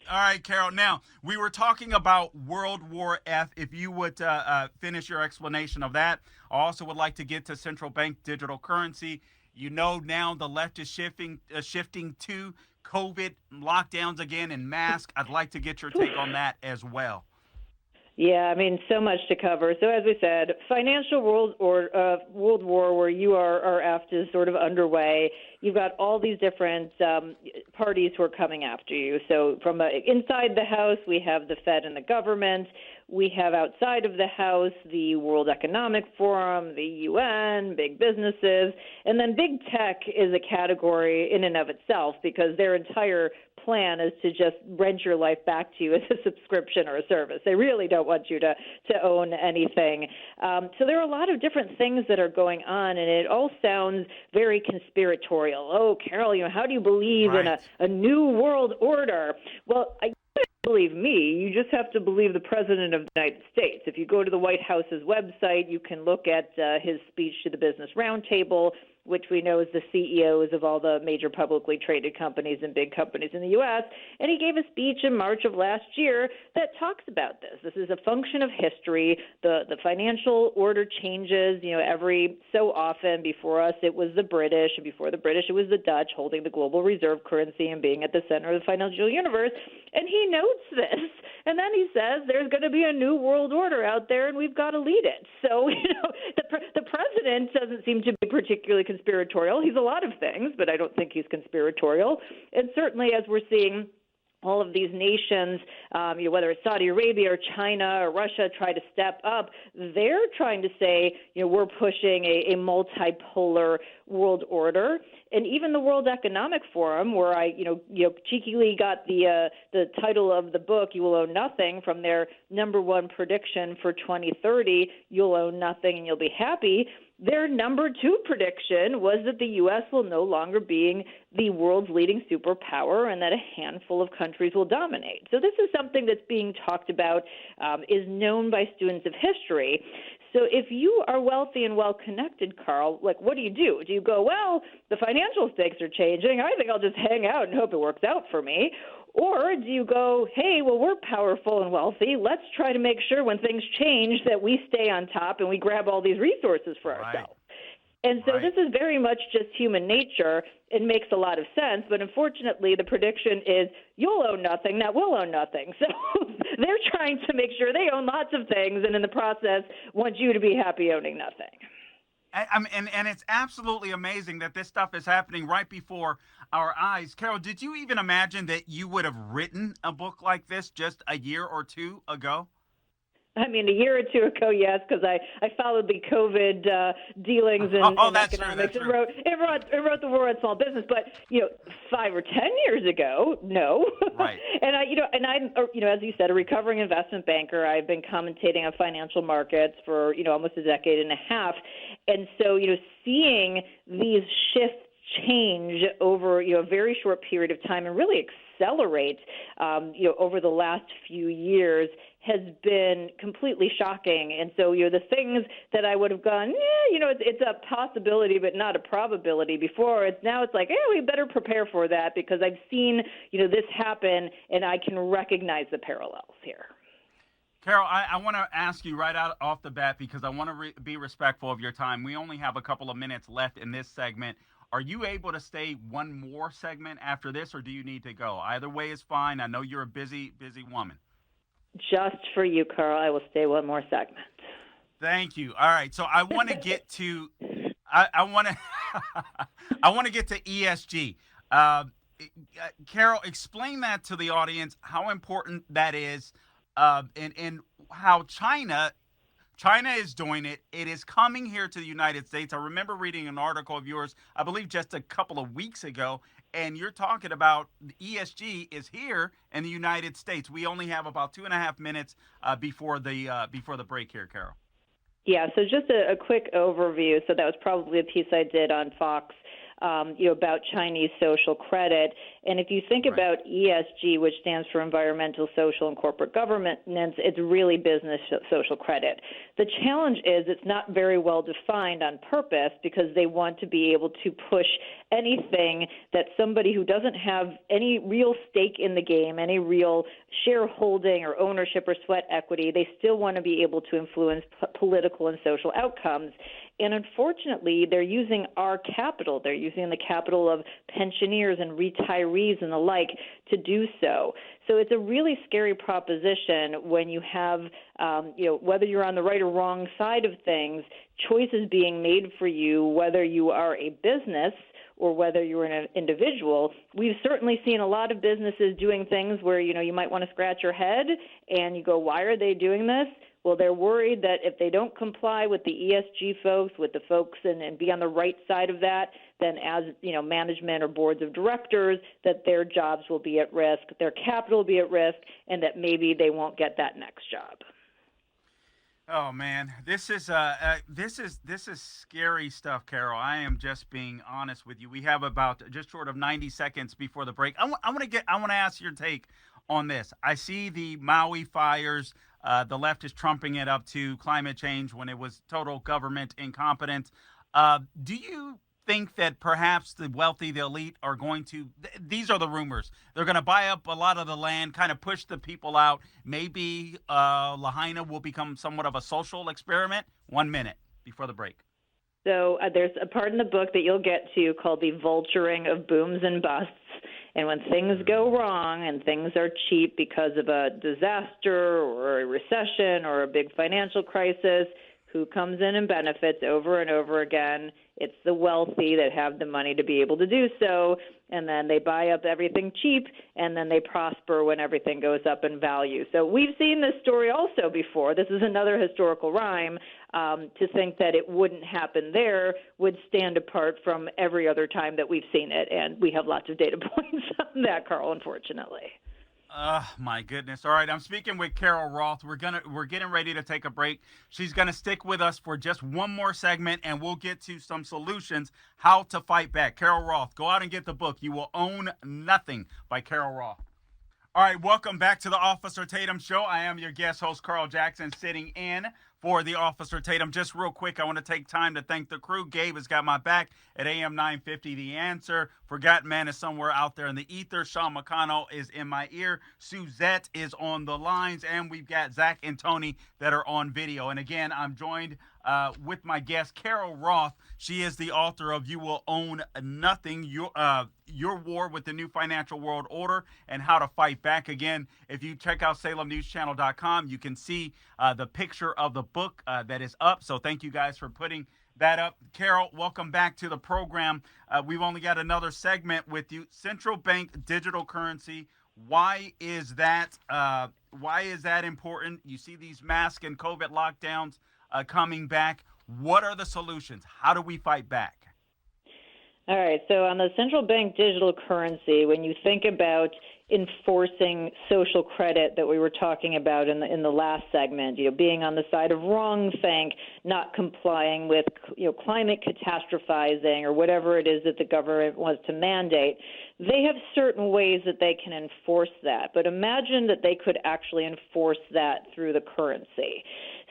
All right, Carol. Now, we were talking about World War F. If you would finish your explanation of that, I also would like to get to central bank digital currency. You know, now the left is shifting to COVID lockdowns again and mask. I'd like to get your take on that as well. Yeah, I mean, so much to cover. So as we said, financial world war where URF is sort of underway. You've got all these different parties who are coming after you. So from inside the House, we have the Fed and the government. We have outside of the House the World Economic Forum, the UN, big businesses, and then big tech is a category in and of itself because their entire plan is to just rent your life back to you as a subscription or a service. They really don't want you to own anything. So there are a lot of different things that are going on, and it all sounds very conspiratorial. Oh, Carol, how do you believe in a new world order? Well, I believe me, you just have to believe the President of the United States. If you go to the White House's website, you can look at his speech to the Business Roundtable, which we know is the CEOs of all the major publicly traded companies and big companies in the U.S., and he gave a speech in March of last year that talks about this. This is a function of history. The financial order changes, every so often. Before us, it was the British, and before the British, it was the Dutch holding the global reserve currency and being at the center of the financial universe, and he notes this. And then he says there's going to be a new world order out there, and we've got to lead it. So, the president doesn't seem to be particularly conspiratorial. He's a lot of things, but I don't think he's conspiratorial. And certainly, as we're seeing all of these nations, whether it's Saudi Arabia or China or Russia, try to step up, they're trying to say, we're pushing a multipolar world order. And even the World Economic Forum, where I, cheekily got the title of the book, You Will Own Nothing, from their number one prediction for 2030, you'll own nothing and you'll be happy. Their number two prediction was that the U.S. will no longer be the world's leading superpower and that a handful of countries will dominate. So this is something that's being talked about, is known by students of history. So if you are wealthy and well-connected, Carl, what do? Do you go, well, the financial stakes are changing. I think I'll just hang out and hope it works out for me. Or do you go, hey, well, we're powerful and wealthy. Let's try to make sure when things change that we stay on top and we grab all these resources for ourselves. And so this is very much just human nature. It makes a lot of sense. But unfortunately, the prediction is you'll own nothing, that will own nothing. So they're trying to make sure they own lots of things and in the process want you to be happy owning nothing. And it's absolutely amazing that this stuff is happening right before our eyes. Carol, did you even imagine that you would have written a book like this just a year or two ago? I mean, a year or two ago, yes, because I followed the COVID dealings in economics and wrote The War on Small Business. But 5 or 10 years ago, no. Right. And I'm as you said, a recovering investment banker. I've been commentating on financial markets for almost a decade and a half, and so seeing these shifts change over a very short period of time and really accelerate over the last few years has been completely shocking. And so the things that I would have gone, it's a possibility but not a probability before, now it's like, we better prepare for that because I've seen this happen and I can recognize the parallels here. Carol, I want to ask you right out off the bat because I want to be respectful of your time. We only have a couple of minutes left in this segment. Are you able to stay one more segment after this, or do you need to go? Either way is fine. I know you're a busy woman. Just for you, Carl, I will stay one more segment. Thank you. All right, so I want to get to I want to I want to get to ESG. Carol, explain that to the audience, how important that is, and how China is doing it. It is coming here to the United States. I remember reading an article of yours, I believe just a couple of weeks ago, and you're talking about ESG is here in the United States. We only have about 2.5 minutes before the break here, Carol. Yeah, so just a quick overview. So that was probably a piece I did on Fox about Chinese social credit. And if you think Right. about ESG, which stands for environmental, social, and corporate governance, it's really business social credit. The challenge is it's not very well defined on purpose because they want to be able to push anything that somebody who doesn't have any real stake in the game, any real shareholding or ownership or sweat equity, they still want to be able to influence political and social outcomes. And unfortunately, they're using our capital. They're using the capital of pensioners and retirees and the like to do so. So it's a really scary proposition when you have, whether you're on the right or wrong side of things, choices being made for you, whether you are a business or whether you're an individual. We've certainly seen a lot of businesses doing things where, you might want to scratch your head and you go, why are they doing this? Well, they're worried that if they don't comply with the ESG folks, with the folks and be on the right side of that, then as, management or boards of directors, that their jobs will be at risk, their capital will be at risk, and that maybe they won't get that next job. Oh man, this is scary stuff, Carol. I am just being honest with you. We have about just short of 90 seconds before the break. I want to ask your take on this. I see the Maui fires. The left is trumping it up to climate change when it was total government incompetence. Do you think that perhaps the wealthy, the elite, are going to, these are the rumors, they're going to buy up a lot of the land, kind of push the people out? Maybe Lahaina will become somewhat of a social experiment? 1 minute before the break. So there's a part in the book that you'll get to called the vulturing of booms and busts. And when things go wrong and things are cheap because of a disaster or a recession or a big financial crisis, who comes in and benefits over and over again? It's the wealthy that have the money to be able to do so, and then they buy up everything cheap, and then they prosper when everything goes up in value. So we've seen this story also before. This is another historical rhyme. To think that it wouldn't happen there would stand apart from every other time that we've seen it, and we have lots of data points on that, Carl, unfortunately. My goodness. All right, I'm speaking with Carol Roth. We're getting ready to take a break. She's gonna stick with us for just one more segment, and we'll get to some solutions how to fight back. Carol Roth, go out and get the book. You Will Own Nothing by Carol Roth. All right, welcome back to the Officer Tatum Show. I am your guest host, Carl Jackson, sitting in for the Officer Tatum. Just real quick, I want to take time to thank the crew. Gabe has got my back at AM 950. The Answer. Forgotten Man is somewhere out there in the ether. Sean McConnell is in my ear. Suzette is on the lines. And we've got Zach and Tony that are on video. And again, I'm joined with my guest, Carol Roth. She is the author of You Will Own Nothing, Your War with the New Financial World Order and How to Fight Back. Again, if you check out SalemNewsChannel.com, you can see the picture of the book that is up. So thank you guys for putting that up. Carol, welcome back to the program. We've only got another segment with you. Central bank digital currency. Why is that important? You see these mask and COVID lockdowns coming back. What are the solutions? How do we fight back? All right. So on the central bank digital currency, when you think about enforcing social credit that we were talking about in the last segment, being on the side of wrongthink, not complying with climate catastrophizing or whatever it is that the government wants to mandate, they have certain ways that they can enforce that. But imagine that they could actually enforce that through the currency.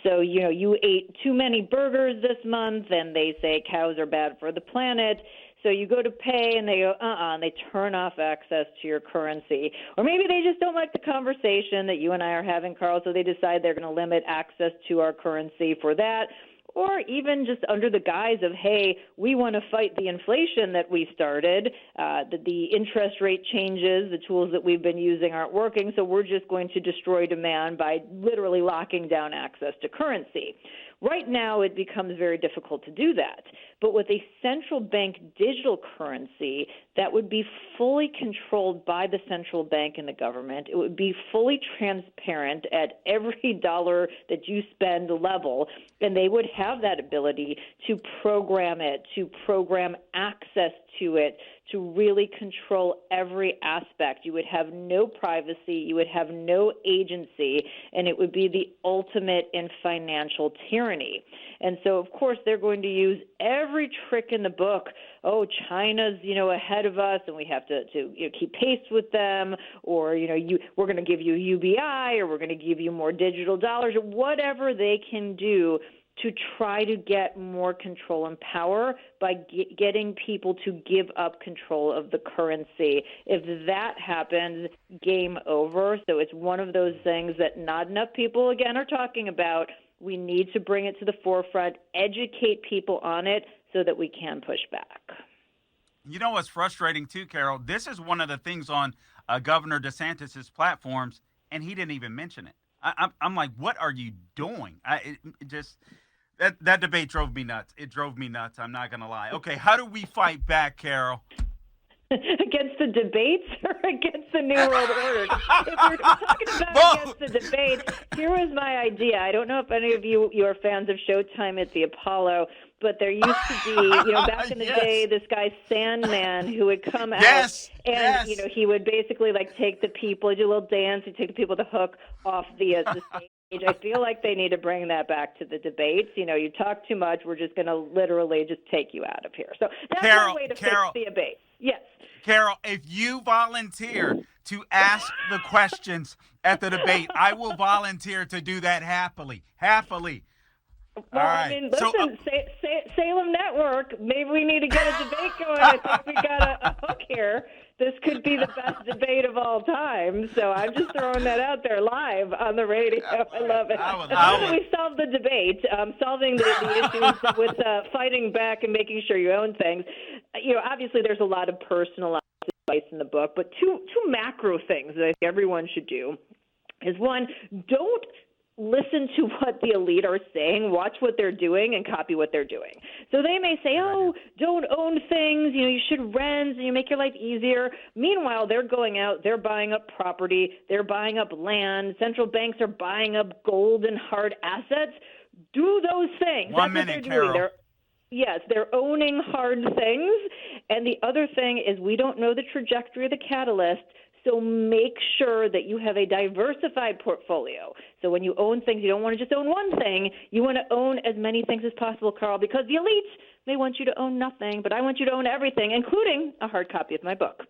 So, you ate too many burgers this month, and they say cows are bad for the planet. So you go to pay, and they go, and they turn off access to your currency. Or maybe they just don't like the conversation that you and I are having, Carl, so they decide they're going to limit access to our currency for that. Or even just under the guise of, hey, we want to fight the inflation that we started, the interest rate changes, the tools that we've been using aren't working, so we're just going to destroy demand by literally locking down access to currency. Right now, it becomes very difficult to do that. But with a central bank digital currency, that would be fully controlled by the central bank and the government. It would be fully transparent at every dollar that you spend level, and they would have that ability to program it, to program access to it, to really control every aspect. You would have no privacy, you would have no agency, and it would be the ultimate in financial tyranny. And so, of course, they're going to use every trick in the book. Oh, China's, ahead of us, and we have to keep pace with them, or, we're going to give you UBI, or we're going to give you more digital dollars, or whatever they can do to try to get more control and power by getting people to give up control of the currency. If that happens, game over. So it's one of those things that not enough people, again, are talking about. We need to bring it to the forefront, educate people on it so that we can push back. You know what's frustrating too, Carol? This is one of the things on Governor DeSantis's platforms, and he didn't even mention it. I'm like, what are you doing? That debate drove me nuts. It drove me nuts. I'm not going to lie. Okay, how do we fight back, Carol? Against the debates or against the New World Order? If you're talking about against the debates, here was my idea. I don't know if any of you are fans of Showtime at the Apollo, but there used to be, back in the day, this guy Sandman who would come out and, he would basically take the people, do a little dance, he'd take the people with the hook off the stage. I feel like they need to bring that back to the debates. You talk too much, we're just going to literally just take you out of here. So that's one way to fix the debate. Yes. Carol, if you volunteer to ask the questions at the debate, I will volunteer to do that happily. Happily. Well, all right. Listen, Salem Network, maybe we need to get a debate going. I think we got a hook here. This could be the best debate of all time. So I'm just throwing that out there live on the radio. I love it. How do we solve the debate? Solving the issues with fighting back and making sure you own things. Obviously there's a lot of personal advice in the book, but two macro things that I think everyone should do is, one, don't listen to what the elite are saying, watch what they're doing, and copy what they're doing. So they may say, don't own things, you should rent, and you make your life easier. Meanwhile, they're going out, they're buying up property, they're buying up land, central banks are buying up gold and hard assets. Do those things. One minute, Carol. Yes, they're owning hard things. And the other thing is, we don't know the trajectory of the catalyst. So make sure that you have a diversified portfolio. So when you own things, you don't want to just own one thing. You want to own as many things as possible, Carl, because the elites may want you to own nothing, but I want you to own everything, including a hard copy of my book.